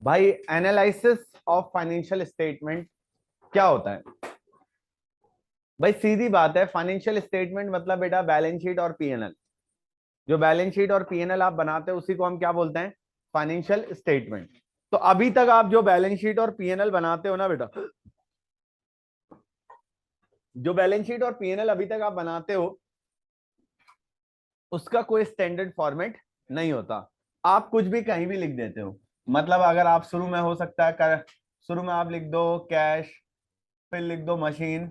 भाई analysis of financial statement क्या होता है? भाई सीधी बात है, फाइनेंशियल स्टेटमेंट मतलब बेटा बैलेंस शीट और पीएनएल। जो बैलेंस शीट और पीएनएल आप बनाते हो उसी को हम क्या बोलते हैं? Financial statement. तो अभी तक आप जो बैलेंस शीट और पीएनएल बनाते हो ना बेटा, जो बैलेंस शीट और पीएनएल अभी तक आप बनाते हो उसका कोई स्टैंडर्ड फॉर्मेट नहीं होता। आप कुछ भी कहीं भी लिख देते हो। मतलब अगर आप शुरू में हो सकता है शुरू में आप लिख दो कैश, फिर लिख दो मशीन,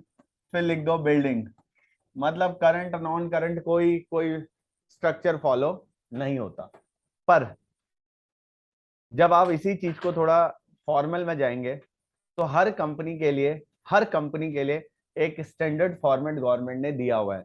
फिर लिख दो बिल्डिंग। मतलब करंट नॉन करंट कोई कोई स्ट्रक्चर फॉलो नहीं होता। पर जब आप इसी चीज को थोड़ा फॉर्मल में जाएंगे तो हर कंपनी के लिए एक स्टैंडर्ड फॉर्मेट गवर्नमेंट ने दिया हुआ है।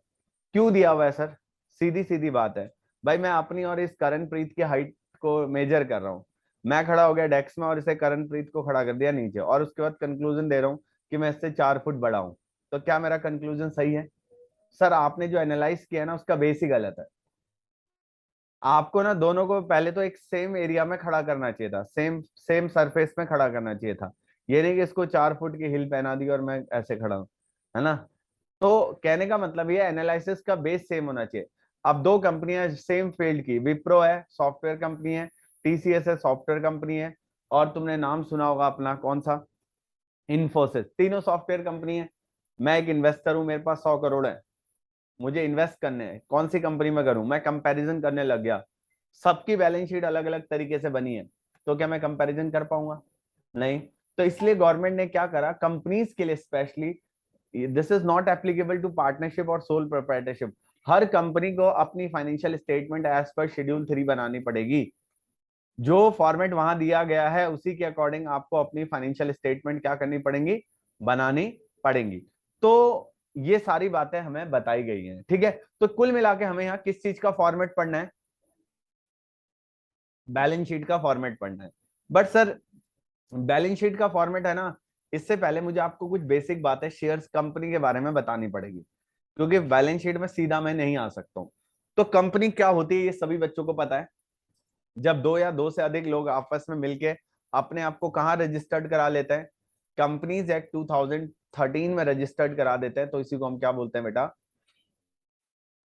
क्यों दिया हुआ है सर? सीधी सीधी बात है। भाई मैं अपनी और इस करणप्रीत की हाइट को मेजर कर रहा हूँ। मैं खड़ा हो गया डेस्क में और इसे करणप्रीत को खड़ा कर दिया नीचे, और उसके बाद कंक्लूजन दे रहा हूँ कि मैं इससे 4 फुट बड़ा हूं। तो क्या मेरा कंक्लूजन सही है? सर आपने जो एनालाइज किया है ना उसका बेस ही गलत है। आपको ना दोनों को पहले तो एक सेम एरिया में खड़ा करना चाहिए था, सेम सेम सरफेस में खड़ा करना चाहिए था। ये नहीं कि इसको 4 फुट की हिल पहना दी और मैं ऐसे खड़ा हूं, है ना? तो कहने का मतलब ये एनालिसिस का बेस सेम होना चाहिए। अब दो कंपनियां सेम फील्ड की, विप्रो है सॉफ्टवेयर कंपनी है, टीसीएस है सॉफ्टवेयर कंपनी है, और तुमने नाम सुना होगा अपना कौन सा, इन्फोसिस। तीनों सॉफ्टवेयर कंपनी है। मैं एक इन्वेस्टर हूं, मेरे पास 100 करोड़ है, मुझे इन्वेस्ट करने हैं, कौन सी कंपनी में करूं? मैं कंपैरिजन करने लग गया। सबकी बैलेंस शीट अलग अलग तरीके से बनी है, तो क्या मैं कंपैरिजन कर पाऊंगा? नहीं। तो इसलिए गवर्नमेंट ने क्या करा, कंपनीज के लिए specially, this is not applicable to partnership और सोल प्रोप्राइटरशिप। हर कंपनी को अपनी financial statement as per schedule 3 बनानी पड़ेगी। जो फॉर्मेट वहां दिया गया है उसी के अकॉर्डिंग आपको अपनी फाइनेंशियल स्टेटमेंट क्या करनी पड़ेंगी? बनानी पड़ेंगी। तो ये सारी बातें हमें बताई गई हैं, ठीक है? तो कुल मिला के हमें यहाँ किस चीज का फॉर्मेट पढ़ना है? बैलेंस शीट का फॉर्मेट पढ़ना है। बट सर बैलेंस शीट का फॉर्मेट है ना, इससे पहले मुझे आपको कुछ बेसिक बातें शेयर्स कंपनी के बारे में बतानी पड़ेगी, क्योंकि बैलेंस शीट में सीधा मैं नहीं आ सकता हूँ। तो कंपनी क्या होती है ये सभी बच्चों को पता है। जब दो या दो से अधिक लोग आपस में मिलके अपने आप को कहाँ रजिस्टर्ड करा लेते हैं? कंपनीज एक्ट 2013 में रजिस्टर्ड करा देते हैं, तो इसी को हम क्या बोलते हैं बेटा?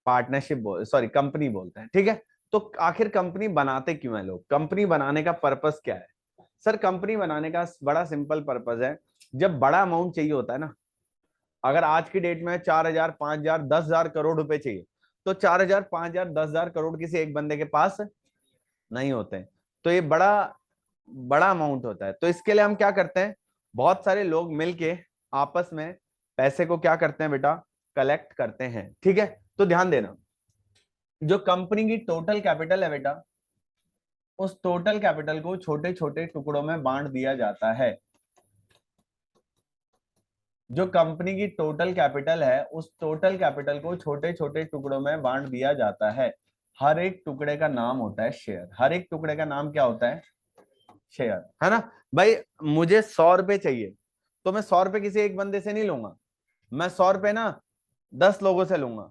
पार्टनरशिप सॉरी कंपनी बोलते हैं, ठीक है? तो आखिर कंपनी बनाते क्यों है लोग? कंपनी बनाने का पर्पस क्या है? सर कंपनी बनाने का बड़ा सिंपल पर्पस है। जब बड़ा अमाउंट चाहिए होता है ना, अगर आज की डेट में 4,000 5,000 10,000 करोड़ रुपए चाहिए, तो 4,000 5,000 10,000 करोड़ किसी एक बंदे के पास नहीं होते हैं। तो ये बड़ा बड़ा अमाउंट होता है। तो इसके लिए हम क्या करते हैं? बहुत सारे लोग मिलके आपस में पैसे को क्या करते हैं बेटा? कलेक्ट करते हैं, ठीक है? तो ध्यान देना, जो कंपनी की टोटल कैपिटल है बेटा, उस टोटल कैपिटल को छोटे छोटे टुकड़ों में बांट दिया जाता है। जो कंपनी की टोटल कैपिटल है उस टोटल कैपिटल को छोटे छोटे टुकड़ों में बांट दिया जाता है। हर एक टुकड़े का नाम होता है शेयर। हर एक टुकड़े का नाम क्या होता है? शेयर, है ना? भाई मुझे 100 रुपए चाहिए, तो मैं 100 रुपए किसी एक बंदे से नहीं लूंगा। मैं 100 रुपए ना 10 लोगों से लूंगा,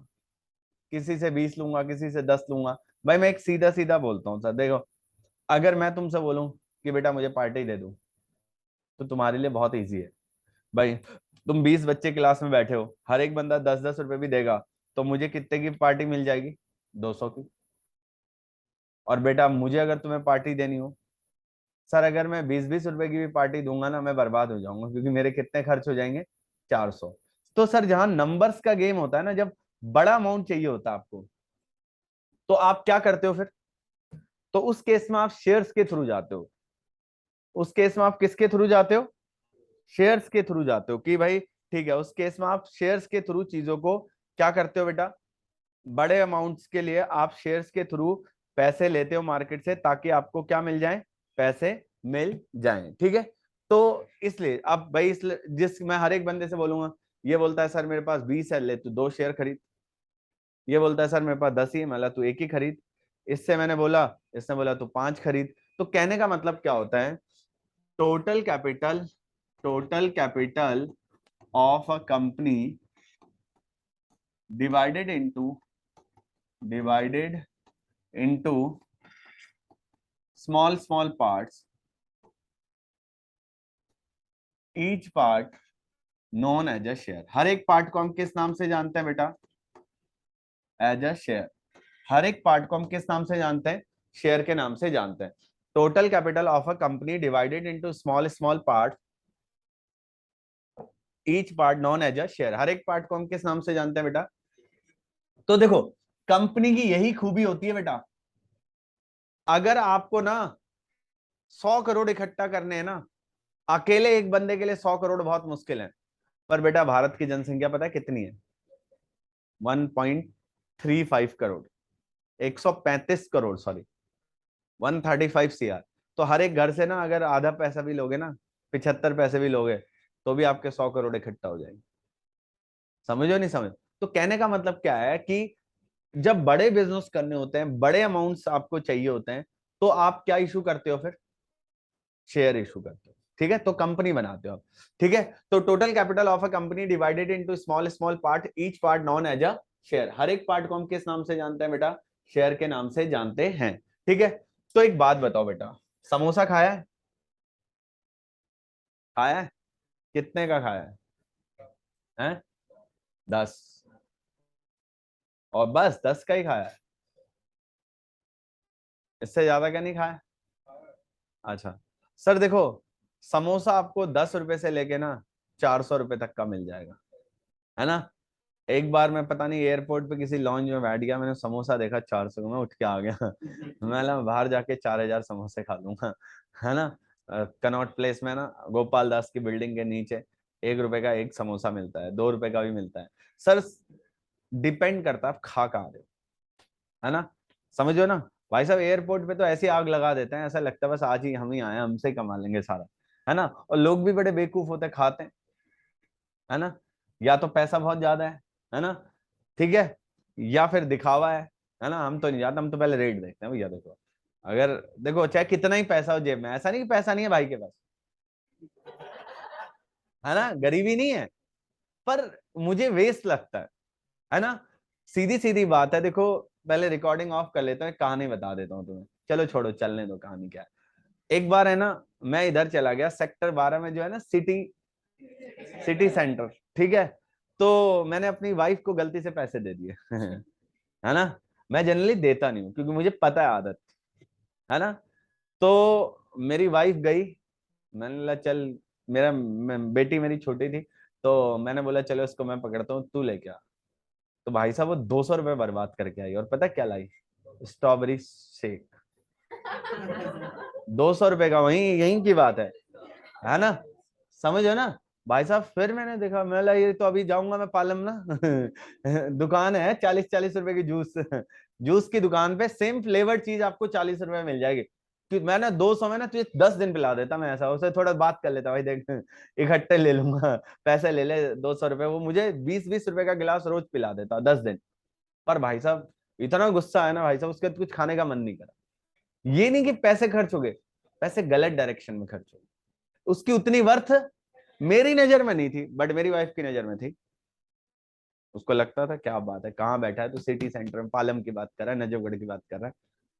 किसी से 20 लूंगा, किसी से 10 लूंगा। भाई मैं एक सीधा सीधा बोलता हूँ सर, देखो, अगर मैं तुमसे बोलूं कि बेटा मुझे पार्टी दे दो, तो तुम्हारे लिए बहुत ईजी है। भाई तुम 20 बच्चे क्लास में बैठे हो, हर एक बंदा 10-10 रुपए भी देगा, तो मुझे कितने की पार्टी मिल जाएगी? 200 की। और बेटा मुझे अगर तुम्हें पार्टी देनी हो, सर अगर मैं 20-20 रुपए की भी पार्टी दूंगा ना, मैं बर्बाद हो जाऊंगा, क्योंकि मेरे कितने खर्च हो जाएंगे? 400। तो सर जहां नंबर्स का गेम होता है ना, जब बड़ा अमाउंट चाहिए होता है आपको, तो आप क्या करते हो फिर? तो उस केस में आप शेयर्स के थ्रू जाते हो। उस केस में आप किसके थ्रू जाते हो? शेयर्स के थ्रू जाते हो कि भाई ठीक है, उस केस में आप शेयर्स के थ्रू चीजों को क्या करते हो बेटा? बड़े अमाउंट्स के लिए आप शेयर्स के थ्रू पैसे लेते हो मार्केट से, ताकि आपको क्या मिल जाए? पैसे मिल जाएं, ठीक है? तो इसलिए अब भाई जिस मैं हर एक बंदे से बोलूंगा, ये बोलता है सर मेरे पास 20 है, ले तू 2 शेयर खरीद। ये बोलता है सर मेरे पास 10 ही है, मैं तू एक ही खरीद। इससे मैंने बोला, इसने बोला तू 5 खरीद। तो कहने का मतलब क्या होता है? Total capital, total capital of a company divided into, divided into small small parts, each part known as a share. हर एक पार्ट को हम किस नाम से जानते हैं बेटा? As a share. हर एक पार्ट को हम किस नाम से जानते हैं? शेयर के नाम से जानते हैं। Total capital of a company divided into small small part, each part known as a share. हर एक पार्ट को हम किस नाम से जानते हैं बेटा? तो देखो, कंपनी की यही खूबी होती है बेटा, अगर आपको ना 100 करोड़ इकट्ठा करने हैं ना, अकेले एक बंदे के लिए 100 करोड़ बहुत मुश्किल है। पर बेटा भारत की जनसंख्या पता है कितनी है? 1.35 करोड़, 135 करोड़, सॉरी 135 CR। तो हर एक घर से ना अगर आधा पैसा भी लोगे ना, 75 पैसे भी लोगे, तो भी आपके 100 करोड़ इकट्ठा हो जाएंगे। समझो नहीं समझ? तो कहने का मतलब क्या है कि जब बड़े बिजनेस करने होते हैं, बड़े अमाउंट्स आपको चाहिए होते हैं, तो आप क्या इशू करते हो फिर? शेयर इशू करते हो। ठीक है, तो कंपनी बनाते हो आप। ठीक है, तो total capital of a company divided into small small part, each part known as a share. हर एक पार्ट को हम किस नाम से जानते हैं बेटा? शेयर के नाम से जानते हैं। ठीक है, तो एक बात बताओ बेटा, समोसा खाया है? खाया है? कितने का खाया है? 10? और बस 10 का ही खाया है? इससे ज्यादा क्या नहीं खाया? अच्छा सर देखो, समोसा आपको 10 रुपए से लेके ना 400 रुपए तक का मिल जाएगा, है ना। एक बार मैं पता नहीं एयरपोर्ट पे किसी लॉन्च में बैठ गया, मैंने समोसा देखा 400 में, उठ के आ गया। मैं लगा बाहर जाके 4,000 समोसे खा लूंगा, है ना। कनॉट प्लेस में ना, गोपाल दास की बिल्डिंग के नीचे 1 रुपए का एक समोसा मिलता है, 2 रुपए का भी मिलता है। सर डिपेंड करता है आप खा कहाँ रहे हो, है ना। समझो ना, भाई साहब एयरपोर्ट पे तो ऐसी आग लगा देते हैं, ऐसा लगता है बस आज ही हम ही आए हैं, हमसे ही कमा लेंगे सारा, है ना। और लोग भी बड़े बेवकूफ होते हैं, खाते हैं, है ना। या तो पैसा बहुत ज्यादा है ना, ठीक है, या फिर दिखावा है ना। हम तो नहीं जाते, हम तो पहले रेट देखते हैं भैया। देखो अगर, देखो चाहे कितना ही पैसा हो जेब में, ऐसा नहीं कि पैसा नहीं है भाई के पास, है ना, गरीबी नहीं है, पर मुझे वेस्ट लगता है ना। सीधी सीधी बात है, देखो पहले रिकॉर्डिंग ऑफ कर लेता हूँ, एक कहानी बता देता हूँ तुम्हें, चलो छोड़ो, चलने दो कहानी क्या है। एक बार है ना, मैं इधर चला गया सेक्टर 12 में, जो है ना सिटी सिटी सेंटर, ठीक है। तो मैंने अपनी वाइफ को गलती से पैसे दे दिए, है ना। मैं जनरली देता नहीं हूँ क्योंकि मुझे पता है आदत, है ना। तो मेरी वाइफ गई, मैंने बोला चल, बेटी मेरी छोटी थी, तो मैंने बोला चलो इसको मैं पकड़ता हूँ, तू लेके आ। तो भाई साहब वो 200 रुपये बर्बाद करके आई, और पता क्या लाई? Strawberry shake. 200 रुपये का, वही यहीं की बात है ना। समझो ना भाई साहब। फिर मैंने देखा, मैं बोला ये तो अभी जाऊंगा मैं पालम ना। दुकान है 40-40 रुपए की, जूस जूस की दुकान पे सेम फ्लेवर्ड चीज आपको 40 रुपए में मिल जाएगी। तो मैं ना 200 में ना तुझे 10 दिन पिला देता, मैं ऐसा उसे थोड़ा बात कर लेता, भाई देख इकट्ठे ले लूंगा, पैसे ले ले 200 रुपए, वो मुझे 20-20 रुपए का गिलास रोज पिला देता 10 दिन। पर भाई साहब इतना गुस्सा आया ना भाई साहब, उसके बाद कुछ खाने का मन नहीं करा। ये नहीं कि पैसे खर्च हो गए, पैसे गलत डायरेक्शन में खर्च हो गए। उसकी उतनी वर्थ मेरी नजर में नहीं थी, बट मेरी वाइफ की नजर में थी। उसको लगता था क्या बात है, कहाँ बैठा है तो सिटी सेंटर में, पालम की बात कर रहा है, नजफगढ़ की बात कर रहा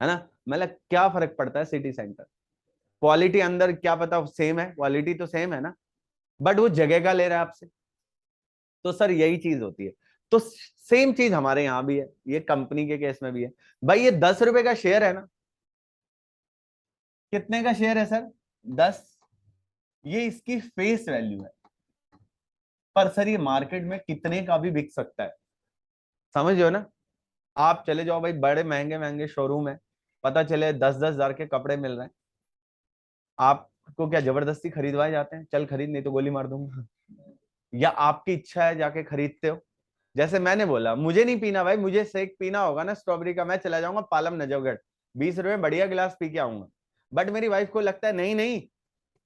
है ना। मतलब क्या फर्क पड़ता है सिटी सेंटर, क्वालिटी अंदर क्या पता सेम है, क्वालिटी तो सेम है ना, बट वो जगह का ले रहा है आपसे। तो सर यही चीज होती है। तो सेम चीज हमारे यहाँ भी है, ये कंपनी के केस में भी है। भाई ये 10 रुपए का शेयर है ना, कितने का शेयर है सर? 10। ये इसकी फेस वैल्यू है, पर सर ये मार्केट में कितने का भी बिक सकता है, समझ रहे हो ना। आप चले जाओ भाई बड़े महंगे महंगे शोरूम है, पता चले 10-10 हजार के कपड़े मिल रहे हैं, आपको क्या जबरदस्ती खरीदवाए जाते हैं, चल खरीद नहीं तो गोली मार दूंगा, या आपकी इच्छा है जाके खरीदते हो? जैसे मैंने बोला मुझे नहीं पीना भाई, मुझे शेक पीना होगा ना स्ट्रॉबेरी का, मैं चला जाऊंगा पालम नजफगढ़, 20 रुपए में बढ़िया गिलास पी के आऊंगा। बट मेरी वाइफ को लगता है नहीं नहीं,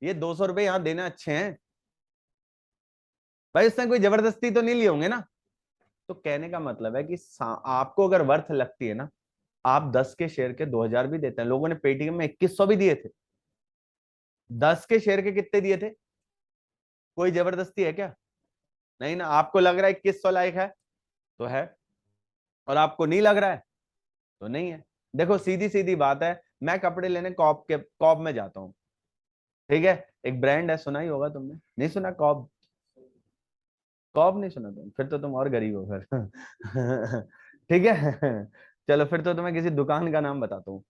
ये 200 रुपए यहाँ देना अच्छे हैं, भाई उसने कोई जबरदस्ती तो नहीं लिए होंगे ना। तो कहने का मतलब है कि आपको अगर वर्थ लगती है ना, आप 10 के शेयर के 2,000 भी देते हैं। लोगों ने पेटीएम में 2100 भी दिए थे, 10 के शेयर के कितने दिए थे? कोई जबरदस्ती है क्या? नहीं ना। आपको लग रहा है 2100 लायक है तो है, और आपको नहीं लग रहा है तो नहीं है। देखो सीधी सीधी बात है, मैं कपड़े लेने कॉप में जाता हूँ, ठीक है, एक ब्रांड है, सुना ही होगा तुमने, नहीं सुना? कॉब, कॉब नहीं सुना तुम, फिर तो तुम और गरीब हो फिर। ठीक है। चलो फिर तो तुम्हें किसी दुकान का नाम बताता हूँ,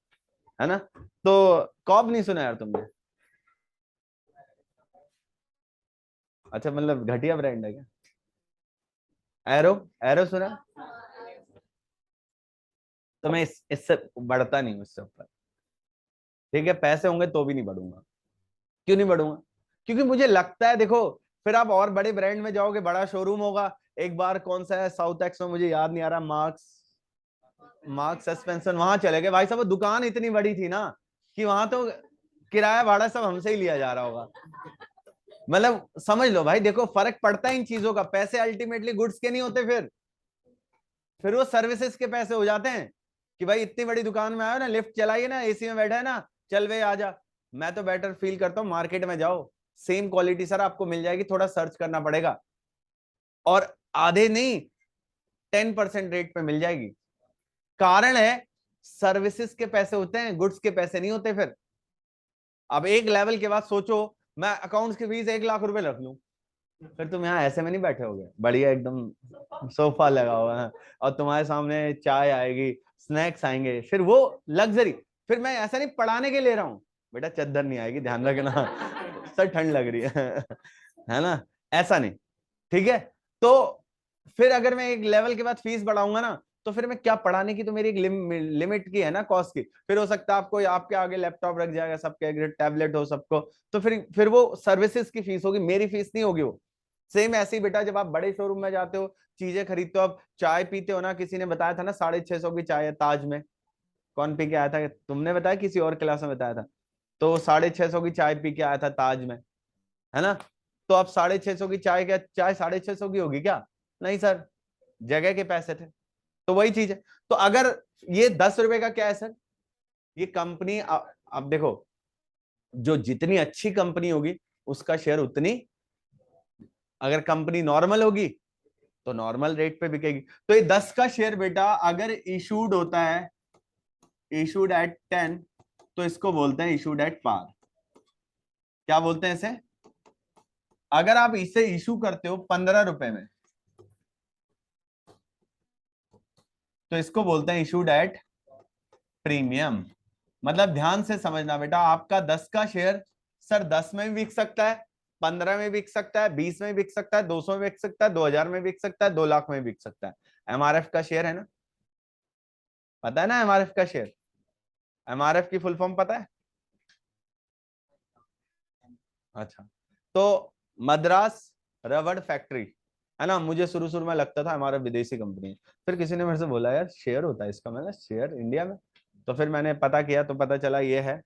है ना? तो कॉब नहीं सुना यार तुमने? अच्छा, मतलब घटिया ब्रांड है क्या? एरो, एरो सुना? तो मैं इससे बढ़ता नहीं हूँ इससे ऊपर। ठीक है, पैसे होंगे तो भी नहीं बढ़ूंगा। क्यों नहीं बढ़ूंगा? क्योंकि मुझे लगता है, देखो, फिर आप और बड़े ब्रांड में जाओगे, बड़ा शोरूम होगा। एक बार कौन सा है साउथ एक्स में, मुझे याद नहीं आ रहा, मार्क्स, मार्क्स सस्पेंशन, वहां चले गए भाई साहब। वो दुकान इतनी बड़ी थी ना कि वहां तो किराया भाड़ा सब हमसे ही लिया जा रहा होगा। मतलब समझ लो भाई, देखो फर्क पड़ता है इन चीजों का। पैसे अल्टीमेटली गुड्स के नहीं होते, फिर वो सर्विसेज के पैसे हो जाते हैं। कि भाई इतनी बड़ी दुकान में आयो ना, लिफ्ट चलाइए ना, एसी में बैठा है ना, चल वे आजा। मैं तो बेटर फील करता हूँ मार्केट में जाओ, सेम क्वालिटी सर आपको मिल जाएगी, थोड़ा सर्च करना पड़ेगा, और आधे नहीं, 10% रेट पे मिल जाएगी। कारण है, सर्विसेज के पैसे होते हैं, गुड्स के पैसे नहीं होते फिर। अब एक लेवल के बाद सोचो, मैं अकाउंट्स की फीस 1 लाख रुपए रख लूं, फिर तुम यहाँ ऐसे में नहीं बैठे होगे बढ़िया एकदम सोफा लगा हुआ है, और तुम्हारे सामने चाय आएगी, स्नैक्स आएंगे, फिर वो लग्जरी। फिर मैं ऐसा नहीं पढ़ाने के ले रहा हूँ, बेटा चद्दर नहीं आएगी, ध्यान रखना। सर ठंड लग रही है ना? ऐसा नहीं। ठीक है, तो फिर अगर मैं एक लेवल के बाद फीस बढ़ाऊंगा ना, तो फिर मैं क्या पढ़ाने की, तो मेरी एक लिमिट की है ना कॉस्ट की। फिर हो सकता है आपको, आपके आगे लैपटॉप रख जाएगा, सबके आगे टैबलेट हो सबको, तो फिर वो सर्विसेज की फीस होगी, मेरी फीस नहीं होगी वो। सेम ऐसे ही बेटा, जब आप बड़े शोरूम में जाते हो, चीजें खरीदते हो, आप चाय पीते हो ना, किसी ने बताया था ना 650 की चाय है ताज में, कौन पी के आया था? तुमने बताया, किसी और क्लास में बताया था? तो 650 की चाय पी के आया था ताज में, है ना? तो अब 650 की चाय, क्या चाय 650 की होगी क्या? नहीं सर, जगह के पैसे थे। तो वही चीज है। तो अगर ये 10 रुपए का क्या है सर, ये कंपनी, अब देखो, जो जितनी अच्छी कंपनी होगी उसका शेयर उतनी, अगर कंपनी नॉर्मल होगी तो नॉर्मल रेट पे बिकेगी। तो ये 10 का शेयर बेटा अगर इशूड होता है, इशूड एट 10, तो इसको बोलते हैं इशूड एट पार। क्या बोलते हैं इसे? अगर आप इसे इशू करते हो 15 रुपए में, तो इसको बोलते हैं इशूड एट प्रीमियम। मतलब ध्यान से समझना बेटा, आपका 10 का शेयर सर 10 में भी बिक सकता है, 15 में बिक सकता है, 20 में बिक सकता है, 200 में बिक सकता है, 2000 में बिक सकता है, 2 लाख में बिक सकता है। एमआरएफ का शेयर है ना, पता है ना एमआरएफ का शेयर? एमआरएफ की फुल फॉर्म पता है? अच्छा, तो मद्रास रबड़ फैक्ट्री, है ना? मुझे शुरू शुरू में लगता था हमारा विदेशी कंपनी है, फिर किसी ने मेरे से बोला यार शेयर होता है इसका, मैंने शेयर इंडिया में, तो फिर मैंने पता किया तो पता चला ये है।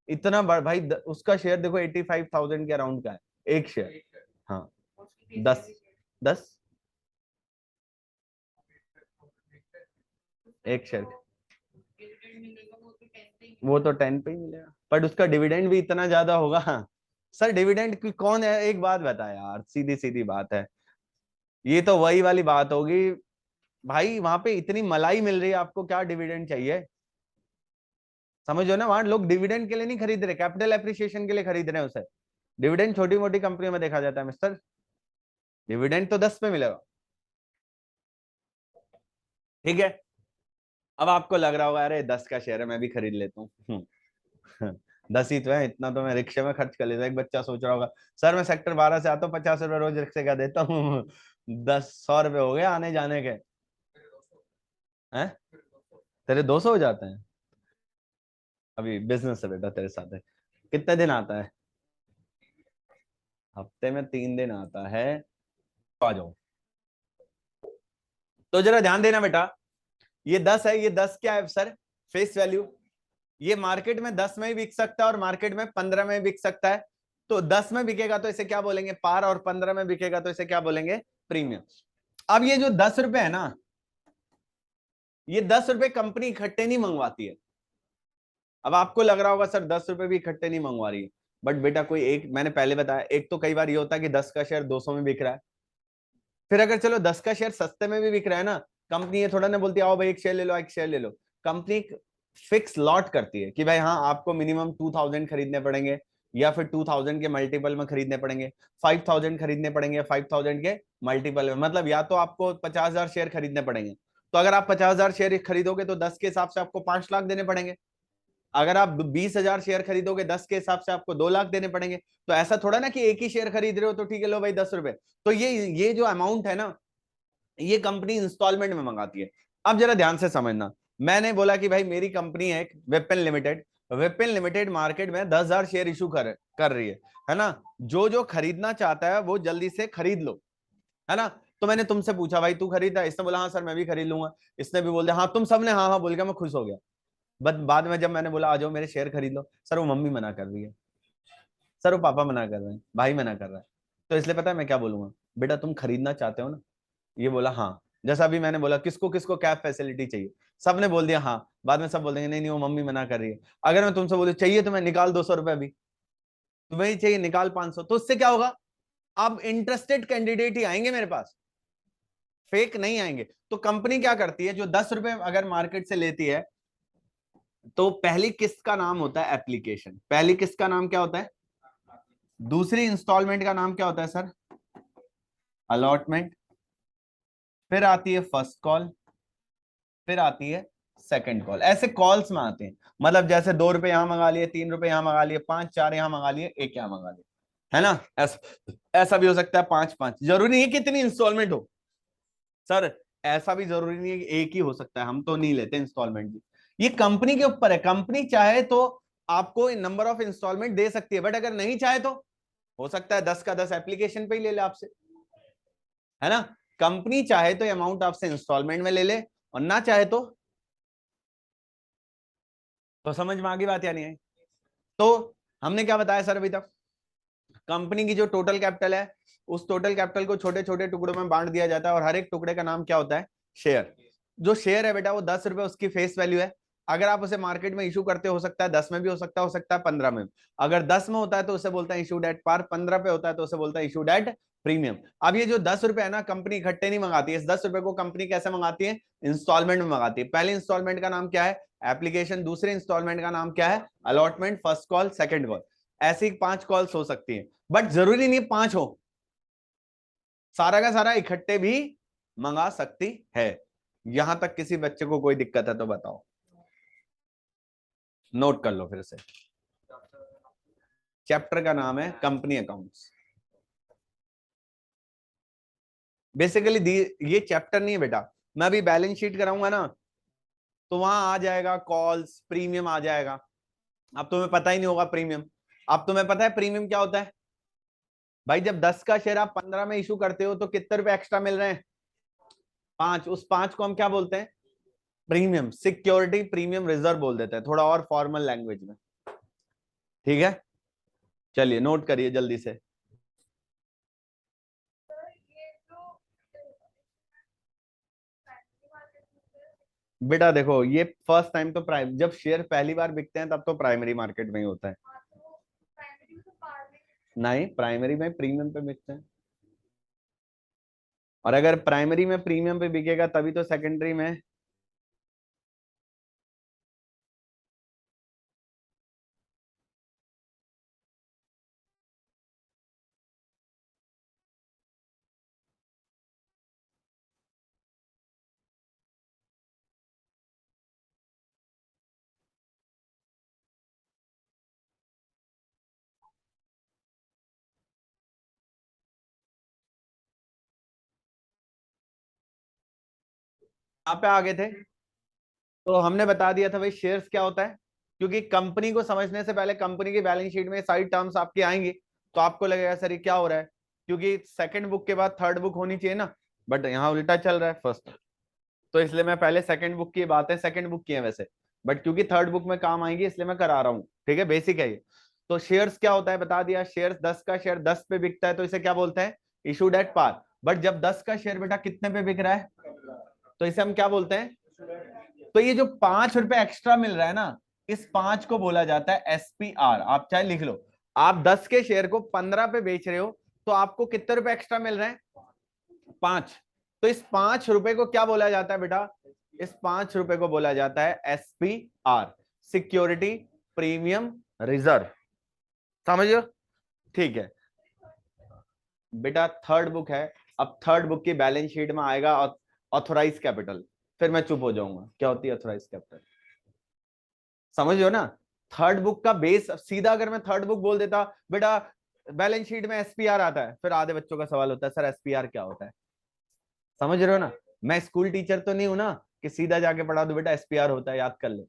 इतना बड़ा भाई, उसका शेयर देखो 85,000 के अराउंड का है, एक शेयर। हाँ, 10, 10, एक शेयर। वो तो 10 पे ही मिलेगा, बट उसका डिविडेंड भी इतना ज्यादा होगा। सर डिविडेंड की कौन है, एक बात बता यार, सीधी सीधी बात है, ये तो वही वाली बात होगी भाई, वहां पे इतनी मलाई मिल रही है, आपको क्या डिविडेंड चाहिए? समझो ना, वहां लोग डिविडेंड के लिए नहीं खरीद रहे, कैपिटल एप्रिसिएशन के लिए खरीद रहे हैं उसे। डिविडेंड छोटी मोटी कंपनियों में देखा जाता है मिस्टर, डिविडेंड तो 10 पे मिलेगा। ठीक है, अब आपको लग रहा होगा अरे 10 का शेयर है, मैं भी खरीद लेता हूँ। 10 ही तो है, इतना तो मैं रिक्शे में खर्च कर लेता हूँ। एक बच्चा सोच रहा होगा सर मैं सेक्टर 12 से आता हूँ, 50 रुपए रोज रिक्शे का देता हूँ, 100 रुपए हो गए आने जाने के। हैं? तेरे 200 हो जाते हैं? अभी बिजनेस है बेटा तेरे साथ है, कितने दिन आता है? हफ्ते में 3 दिन आता है, तो आ जाओ। तो जरा ध्यान देना बेटा, ये 10 है, ये 10 क्या है सर? Face value. ये मार्केट में 10 में ही बिक सकता है और मार्केट में 15 में बिक सकता है। तो 10 में बिकेगा तो इसे क्या बोलेंगे? पार, और 15 में बिकेगा तो इसे क्या बोलेंगे? प्रीमियम। अब ये जो 10 रुपए है ना, ये 10 रुपए कंपनी इकट्ठे नहीं मंगवाती है। अब आपको लग रहा होगा सर 10 रुपए भी इकट्ठे नहीं मंगवा रही है, बट बेटा कोई एक, मैंने पहले बताया, एक तो कई बार ये होता है कि 10 का शेयर 200 में बिक रहा है। फिर अगर चलो 10 का शेयर सस्ते में भी बिक रहा है ना, कंपनी ये थोड़ा ना बोलती आओ भाई एक शेयर ले लो, एक शेयर ले लो। कंपनी फिक्स लॉट करती है कि भाई हाँ आपको मिनिमम 2000 खरीदने पड़ेंगे, या फिर 2000 के मल्टीपल में खरीदने पड़ेंगे, 5000 खरीदने पड़ेंगे, 5000 के मल्टीपल में, मतलब या तो आपको 50,000 शेयर खरीदने पड़ेंगे। तो अगर आप 50,000 शेयर खरीदोगे तो 10 के हिसाब से आपको 5 लाख देने पड़ेंगे। अगर आप 20,000 शेयर खरीदोगे 10 के हिसाब से आपको 2 लाख देने पड़ेंगे। तो ऐसा थोड़ा ना कि एक ही शेयर खरीद रहे हो तो ठीक है लो भाई 10 रुपए। तो ये जो अमाउंट है ना, ये कंपनी इंस्टॉलमेंट में मंगाती है। अब जरा ध्यान से समझना, मैंने बोला कि भाई मेरी कंपनी है weapon limited, weapon limited market में 10,000 शेयर इशू कर रही है ना। जो जो खरीदना चाहता है वो जल्दी से खरीद लो, है ना। तो मैंने तुमसे पूछा भाई तू खरीदा, इसने बोला हाँ सर मैं भी खरीद लूंगा, इसने भी बोल दिया हाँ, तुम सबने हाँ हाँ बोल के मैं खुश हो गया। बट बाद में जब मैंने बोला आ जाओ मेरे शेयर खरीद लो, सर वो मम्मी मना कर रही है, सर वो पापा मना कर रहे हैं, भाई मना कर रहा है। तो इसलिए पता है मैं क्या बोलूंगा, बेटा तुम खरीदना चाहते हो ना, ये बोला हाँ। जैसा अभी मैंने बोला किसको किसको कैब फैसिलिटी चाहिए, सबने बोल दिया हाँ, बाद में सब बोल देंगे नहीं नहीं वो मम्मी मना कर रही है। अगर मैं तुमसे बोलूं चाहिए तो मैं निकाल 200 रुपए अभी, तुम्हें ही चाहिए निकाल 500, तो उससे क्या होगा, अब इंटरेस्टेड कैंडिडेट ही आएंगे मेरे पास, फेक नहीं आएंगे। तो कंपनी क्या करती है, जो 10 रुपए अगर मार्केट से लेती है, तो पहली किस्त का नाम होता है एप्लीकेशन, पहली किस्त का नाम क्या होता है, दूसरी इंस्टॉलमेंट का नाम क्या होता है सर, अलॉटमेंट, फिर आती है फर्स्ट कॉल, फिर आती है सेकंड कॉल। ऐसे कॉल्स में आते हैं, मतलब जैसे 2 रुपए यहां मंगा लिए, 3 रुपए यहां मंगा लिए, 5 4 यहां मंगा लिए, एक यहां मंगा लिए, है ना। ऐसा भी हो सकता है 5 5, जरूरी नहीं है कितनी इंस्टॉलमेंट हो सर, ऐसा भी जरूरी नहीं है कि एक ही हो सकता है, हम तो नहीं लेते इंस्टॉलमेंट भी। ये कंपनी के ऊपर है, कंपनी चाहे तो आपको नंबर ऑफ इंस्टॉलमेंट दे सकती है, बट अगर नहीं चाहे तो हो सकता है 10 का 10 एप्लीकेशन पे ही ले ले आपसे, है ना। कंपनी चाहे तो अमाउंट आपसे इंस्टॉलमेंट में ले ले, और ना चाहे तो समझ में आ गई बात या नहीं आई। तो हमने क्या बताया सर अभी तक, कंपनी की जो टोटल कैपिटल है, उस टोटल कैपिटल को छोटे छोटे टुकड़ों में बांट दिया जाता है, और हर एक टुकड़े का नाम क्या होता है, शेयर। जो शेयर है बेटा वो 10 रुपए उसकी फेस वैल्यू है। अगर आप उसे मार्केट में इशू करते हो सकता है 10 में भी हो सकता है 15 में। अगर 10 में होता है तो उसे बोलता है इशूड एट पार, 15 पे होता है तो उसे बोलता है इशूड एट प्रीमियम। अब ये जो 10 रुपए है ना, कंपनी इकट्ठे नहीं मंगाती है, इस 10 रुपए को कंपनी कैसे मंगाती है, इंस्टॉलमेंट में मंगाती है। पहले इंस्टॉलमेंट का नाम क्या है, एप्लीकेशन, दूसरे इंस्टॉलमेंट का नाम क्या है, allotment, first call, second call. ऐसी 5 कॉल्स हो सकती है, बट जरूरी नहीं 5 हो, सारा का सारा इकट्ठे भी मंगा सकती है। यहां तक किसी बच्चे को कोई दिक्कत है तो बताओ, नोट कर लो फिर से। चैप्टर का नाम है कंपनी अकाउंट्स। बेसिकली ये चैप्टर नहीं है बेटा, मैं अभी बैलेंस शीट कराऊंगा ना, तो वहां आ जाएगा कॉल्स, प्रीमियम आ जाएगा। अब तुम्हें पता ही नहीं होगा प्रीमियम। अब तुम्हें पता है प्रीमियम क्या होता है, भाई जब 10 का शेयर आप 15 में इशू करते हो तो कितने रुपए एक्स्ट्रा मिल रहे हैं, 5। उस 5 को हम क्या बोलते हैं, प्रीमियम, सिक्योरिटी प्रीमियम रिजर्व बोल देते हैं, थोड़ा और फॉर्मल लैंग्वेज में। ठीक है, चलिए नोट करिए जल्दी से। बेटा देखो ये फर्स्ट टाइम तो प्राइम, जब शेयर पहली बार बिकते हैं तब तो प्राइमरी मार्केट में ही होता है। नहीं, प्राइमरी में प्रीमियम पे बिकते हैं, और अगर प्राइमरी में प्रीमियम पे बिकेगा तभी तो सेकेंडरी में। यहाँ पे आ गए थे, तो हमने बता दिया था भाई शेयर्स क्या होता है, क्योंकि कंपनी को समझने से पहले कंपनी की बैलेंस शीट में सारी टर्म्स आपकी आएंगी, तो आपको लगेगा सर ये क्या हो रहा है, क्योंकि सेकंड बुक के बाद थर्ड बुक होनी चाहिए ना, बट यहाँ उल्टा चल रहा है फर्स्ट। तो इसलिए मैं पहले सेकंड बुक की बातें सेकंड बुक की है वैसे, बट क्योंकि थर्ड बुक में काम आएंगी इसलिए मैं करा रहा हूँ। ठीक है, बेसिक है ये। तो शेयर्स क्या होता है बता दिया, शेयर्स 10 का शेयर 10 पे बिकता है तो इसे क्या बोलते हैं, इशूड एट पार। बट जब 10 का शेयर बेटा कितने पे बिक रहा है, तो इसे हम क्या बोलते हैं, तो ये जो 5 रुपए एक्स्ट्रा मिल रहा है ना, इस 5 को बोला जाता है एसपीआर। आप चाहे लिख लो, आप 10 के शेयर को 15 पे बेच रहे हो तो आपको कितने रुपए एक्स्ट्रा मिल रहे हैं, 5। तो इस 5 रुपए को क्या बोला जाता है बेटा, इस 5 रुपए को बोला जाता है एसपीआर, सिक्योरिटी प्रीमियम रिजर्व। समझो? ठीक है बेटा, थर्ड बुक है। अब थर्ड बुक की बैलेंस शीट में आएगा ऑथोराइज कैपिटल, फिर मैं चुप हो जाऊंगा। क्या होती है ऑथोराइज कैपिटल? समझ हो ना? थर्ड बुक का बेस सीधा, अगर मैं थर्ड बुक बोल देता बेटा बैलेंस शीट में एसपीआर आता है, फिर आधे बच्चों का सवाल होता है सर एसपीआर क्या होता है? समझ रहे हो ना? मैं स्कूल टीचर तो नहीं हूं ना कि सीधा जाके पढ़ा दो बेटा एसपीआर होता है याद कर ले।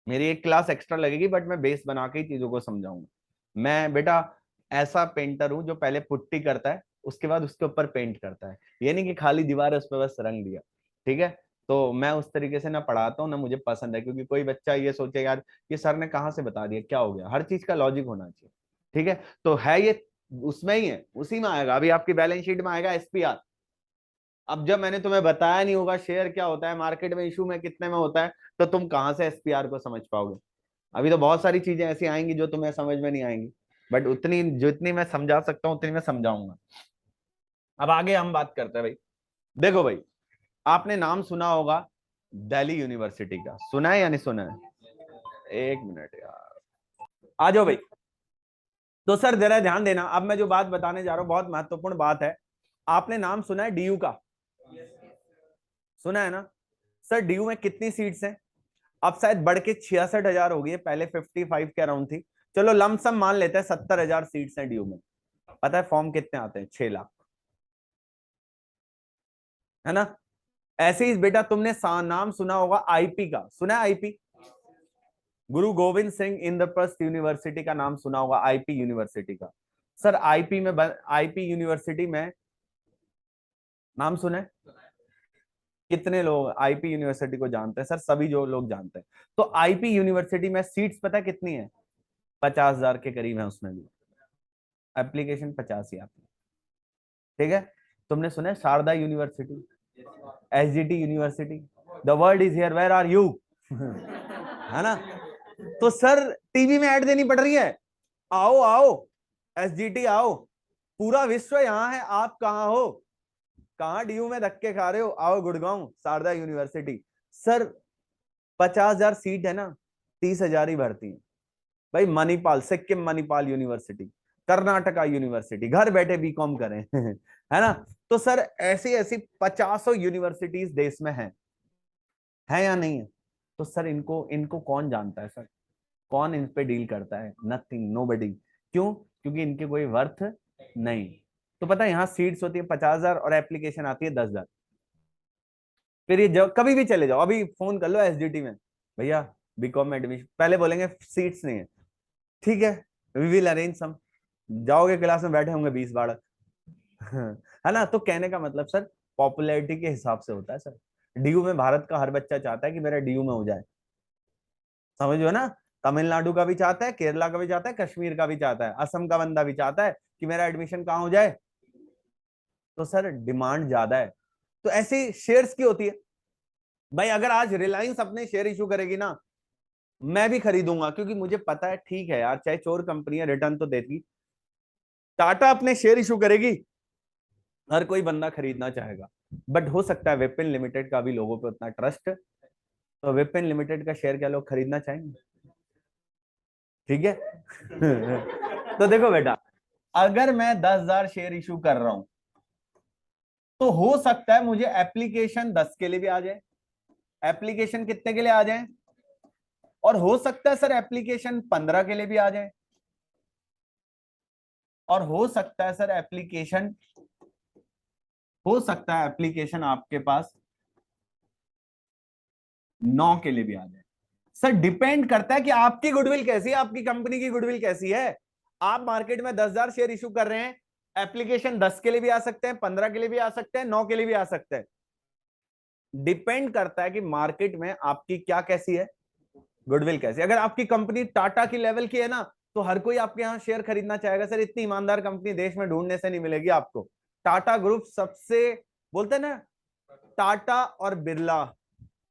मेरी एक क्लास एक्स्ट्रा लगेगी, बट मैं बेस बना के ही चीजों को समझाऊंगा। मैं बेटा ऐसा पेंटर हूं जो पहले पुट्टी करता है, उसके बाद उसके ऊपर पेंट करता है। ये नहीं कि खाली दीवार है उस पर बस रंग दिया। ठीक है? तो मैं उस तरीके से ना पढ़ाता हूँ ना मुझे पसंद है, क्योंकि कोई बच्चा ये सोचे यार ये सर ने कहाँ से बता दिया, क्या हो गया? हर चीज का लॉजिक होना चाहिए। ठीक है? तो है ये उसमें ही है, उसी में आएगा। अभी आपकी बैलेंस शीट में आएगा एसपीआर। अब जब मैंने तुम्हें बताया नहीं होगा शेयर क्या होता है, मार्केट में इशू में कितने में होता है, तो तुम कहां से एसपीआर को समझ पाओगे? अभी तो बहुत सारी चीजें ऐसी आएंगी जो तुम्हें समझ में नहीं आएंगी, बट उतनी जितनी मैं समझा सकता हूँ उतनी मैं समझाऊंगा। अब आगे हम बात करते हैं भाई। देखो भाई, आपने नाम सुना होगा दिल्ली यूनिवर्सिटी का, सुना है या नहीं सुना है? एक मिनट यार, आ जाओ भाई। तो सर जरा ध्यान देना, अब मैं जो बात बताने जा रहा हूँ बहुत महत्वपूर्ण बात है। आपने नाम सुना है डीयू का? सुना है ना? सर डीयू में कितनी सीट्स हैं? अब शायद बढ़ के 66,000 हो गई है, पहले 55 के अराउंड थी। चलो लमसम मान लेते हैं 70,000 सीट्स हैं डीयू में। पता है फॉर्म कितने आते हैं? 6 लाख। है ना? ऐसे ही बेटा तुमने नाम सुना होगा आईपी का, सुना है आईपी? गुरु गोविंद सिंह इंद्रप्रस्थ यूनिवर्सिटी का नाम सुना होगा, आईपी यूनिवर्सिटी का। सर आईपी यूनिवर्सिटी में नाम सुना है? कितने लोग आईपी यूनिवर्सिटी को जानते हैं? सर सभी जो लोग जानते हैं। तो आईपी यूनिवर्सिटी में सीट्स पता है कितनी है? 50,000 के करीब है उसमें भी। एप्लीकेशन 50 ही आती है। ठीक है? तुमने सुना है Sharda university, SGT university? The world is here, where are you? है ना? तो सर टीवी में ऐड देनी पड़ रही है, आओ आओ एसजीटी आओ, पूरा विश्व यहाँ है, आप कहाँ हो? कहाँ डीयू में धक्के खा रहे हो? आओ Gurgaon Sharda university. Sir 50,000 seat है ना, 30,000 ही भरती है भाई। मणिपाल, सिक्किम मणिपाल यूनिवर्सिटी, कर्नाटका यूनिवर्सिटी, घर बैठे बीकॉम करें। है ना? तो सर ऐसी ऐसी 50 यूनिवर्सिटीज देश में है या नहीं है? तो सर इनको इनको कौन जानता है सर? कौन इन पे डील करता है? Nothing, nobody. क्यों? क्योंकि इनके कोई वर्थ नहीं। तो पता है यहाँ सीट्स होती है 50,000 और एप्लीकेशन आती है 10,000। फिर ये जब कभी भी चले जाओ, अभी फोन कर लो एसडीटी में, भैया बीकॉम में एडमिशन, पहले बोलेंगे सीट्स नहीं है। ठीक है, वी विल अरेंज सम। जाओगे क्लास में बैठे होंगे 20 बालक। है ना? तो कहने का मतलब सर पॉपुलैरिटी के हिसाब से होता है सर। डीयू में भारत का हर बच्चा चाहता है कि मेरा डीयू में हो जाए। समझो ना? तमिलनाडु का भी चाहता है, केरला का भी चाहता है, कश्मीर का भी चाहता है, असम का बंदा भी चाहता है कि मेरा एडमिशन कहाँ हो जाए। तो सर डिमांड ज्यादा है, तो ऐसी शेयर्स की होती है। भाई अगर आज रिलायंस अपने शेयर इशू करेगी ना, मैं भी खरीदूंगा, क्योंकि मुझे पता है ठीक है यार, चाहे चोर कंपनियां रिटर्न तो देती। टाटा अपने शेयर इशू करेगी, हर कोई बंदा खरीदना चाहेगा। बट हो सकता है विपिन लिमिटेड का भी लोगों पे उतना ट्रस्ट, तो विपिन लिमिटेड का शेयर क्या लोग खरीदना चाहेंगे? ठीक है? तो देखो बेटा, अगर मैं 10,000 शेयर इशू कर रहा हूं, तो हो सकता है मुझे एप्लीकेशन 10 के लिए भी आ जाए, एप्लीकेशन कितने के लिए आ जाए, और हो सकता है सर एप्लीकेशन 15 के लिए भी आ जाए, और हो सकता है एप्लीकेशन आपके पास 9 के लिए भी आ जाए। सर डिपेंड करता है कि आपकी गुडविल कैसी है, आपकी कंपनी की गुडविल कैसी है। आप मार्केट में 10,000 शेयर इशू कर रहे हैं, एप्लीकेशन 10 के लिए भी आ सकते हैं, 15 के लिए भी आ सकते हैं, 9 के लिए भी आ सकते हैं। डिपेंड करता है कि मार्केट में आपकी क्या कैसी है, गुडविल कैसी। अगर आपकी कंपनी टाटा की लेवल की है ना, तो हर कोई आपके यहां शेयर खरीदना चाहेगा। सर इतनी ईमानदार कंपनी देश में ढूंढने से नहीं मिलेगी आपको। टाटा ग्रुप सबसे, बोलते हैं ना, टाटा और बिरला,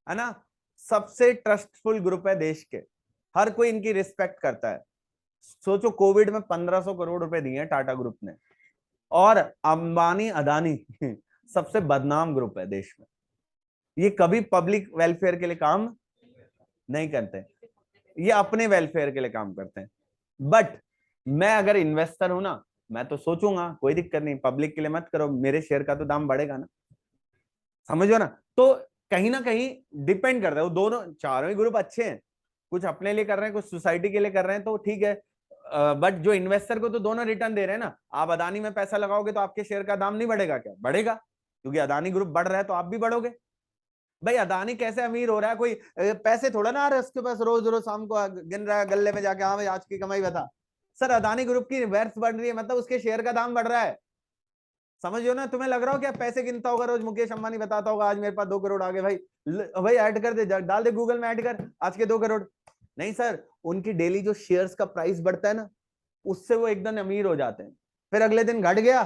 है ना, सबसे ट्रस्टफुल ग्रुप है देश के। हर कोई इनकी रिस्पेक्ट करता है। सोचो कोविड में 1,500 करोड़ रुपए दिए हैं टाटा ग्रुप ने। और अंबानी अदानी सबसे बदनाम ग्रुप है देश में। ये कभी पब्लिक वेलफेयर के लिए काम नहीं करते, ये अपने वेलफेयर के लिए काम करते हैं। बट मैं अगर इन्वेस्टर हूं ना, मैं तो सोचूंगा कोई दिक्कत नहीं, पब्लिक के लिए मत करो, मेरे शेयर का तो दाम बढ़ेगा ना, समझो ना। तो कहीं ना कहीं डिपेंड करता है, वो दोनों चारों ही ग्रुप अच्छे हैं, कुछ अपने लिए कर रहे हैं, कुछ सोसाइटी के लिए कर रहे हैं, तो ठीक है। बट जो इन्वेस्टर को तो दोनों रिटर्न दे रहे हैं ना। आप अदानी में पैसा लगाओगे तो आपके शेयर का दाम नहीं बढ़ेगा क्या? बढ़ेगा, क्योंकि अदानी ग्रुप बढ़ रहा है तो आप भी बढ़ोगे। भाई अदानी कैसे अमीर हो रहा है? कोई पैसे थोड़ा ना आ रहे उसके पास, रोज रोज शाम को गिन रहा है गल्ले में जाके, हाँ भाई आज की कमाई बता। सर अदानी ग्रुप की वेल्थ बढ़ रही है, मतलब उसके शेयर का दाम बढ़ रहा है, समझो ना। तुम्हें लग रहा हो क्या पैसे गिनता होगा रोज मुकेश अंबानी, बताता होगा आज मेरे पास 2 करोड़ आ गए भाई, भाई ऐड कर दे, डाल दे गूगल में, ऐड कर आज के 2 करोड़। नहीं सर, उनकी डेली जो शेयर्स का प्राइस बढ़ता है ना, उससे वो एकदम अमीर हो जाते हैं। फिर अगले दिन घट गया